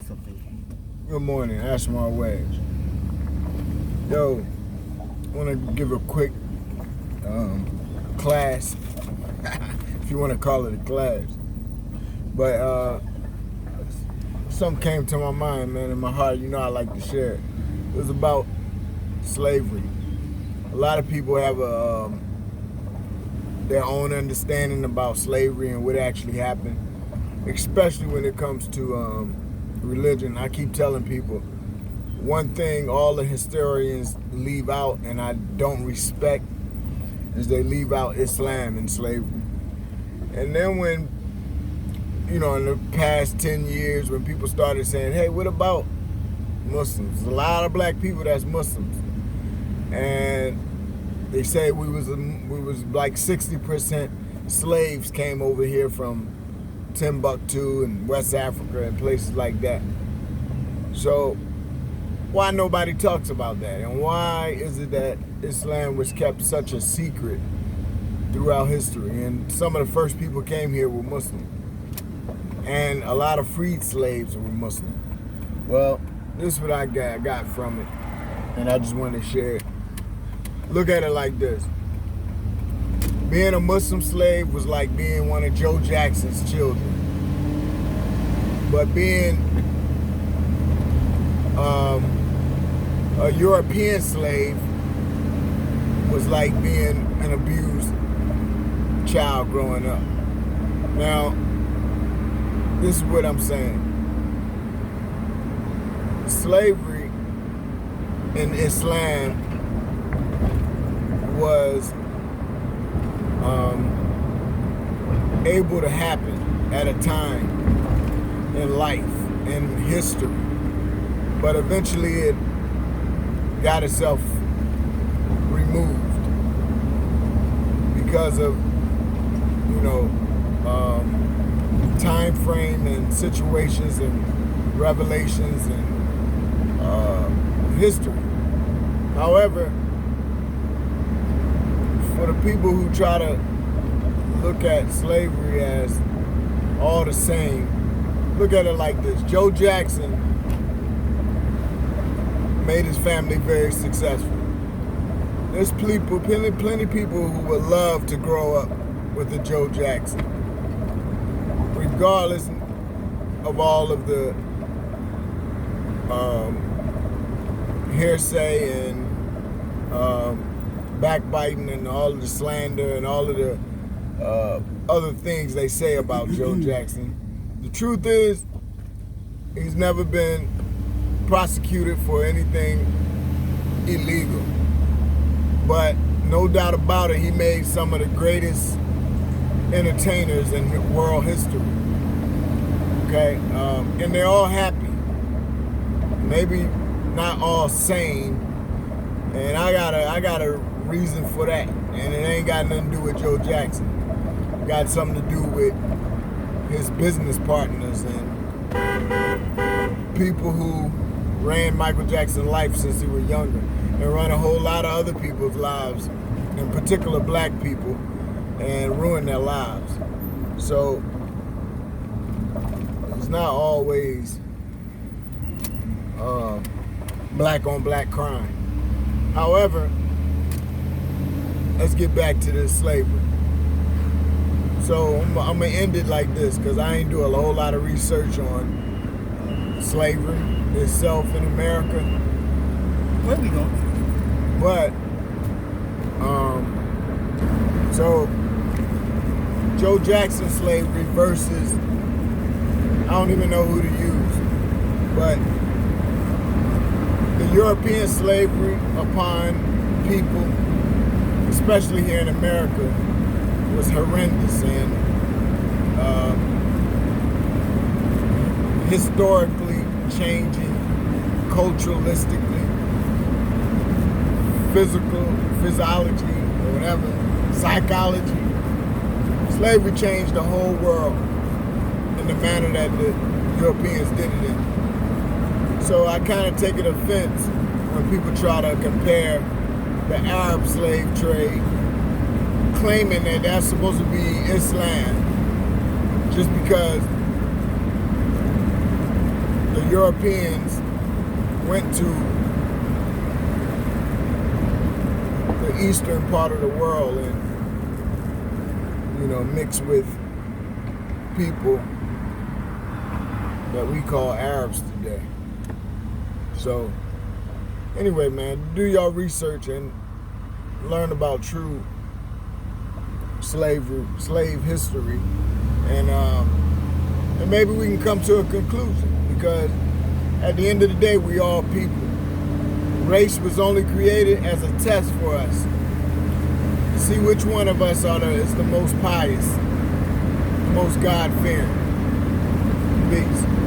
philosophy. Good morning, Ashmar Waves. Yo, I want to give a quick class, if you want to call it a class. But something came to my mind, man, in my heart. You know I like to share it. It was about slavery. A lot of people have their own understanding about slavery and what actually happened, especially when it comes to religion. I keep telling people, one thing all the historians leave out and I don't respect is they leave out Islam and slavery. And then when, in the past 10 years, when people started saying, hey, what about Muslims? There's a lot of black people that's Muslims. And they say we was like 60% slaves came over here from Timbuktu and West Africa and places like that. So why nobody talks about that? And why is it that Islam was kept such a secret throughout history? And some of the first people came here were Muslim. And a lot of freed slaves were Muslim. Well, this is what I got from it. And I just wanted to share it. Look at it like this. Being a Muslim slave was like being one of Joe Jackson's children. But being a European slave was like being an abused child growing up. Now, this is what I'm saying. Slavery in Islam was able to happen at a time in life, in history, but eventually it got itself removed because of time frame and situations and revelations and history. However, for the people who try to look at slavery as all the same, look at it like this. Joe Jackson made his family very successful. There's plenty people who would love to grow up with a Joe Jackson, regardless of all of the hearsay and backbiting and all of the slander and all of the other things they say about Joe Jackson. The truth is, he's never been prosecuted for anything illegal. But no doubt about it, he made some of the greatest entertainers in world history. Okay? And they're all happy. Maybe not all sane. And I got a reason for that. And it ain't got nothing to do with Joe Jackson. It got something to do with his business partners and people who ran Michael Jackson's life since he was younger and run a whole lot of other people's lives, in particular black people, and ruin their lives. So it's not always black on black crime. However, let's get back to this slavery. So I'm gonna end it like this because I ain't do a whole lot of research on slavery itself in America. Where we go? But so Joe Jackson slavery versus, I don't even know who to use, but the European slavery upon people, especially here in America, was horrendous and historically changing, culturalistically, physiology, or whatever, psychology. Slavery changed the whole world in the manner that the Europeans did it in. So I kind of take an offense when people try to compare the Arab slave trade, claiming that that's supposed to be Islam, just because the Europeans went to the eastern part of the world and, mixed with people that we call Arabs today. So, anyway, man, do your research and learn about true slave history, and maybe we can come to a conclusion, because at the end of the day, we all people. Race was only created as a test for us. See which one of us is the most pious, the most God-fearing. Peace.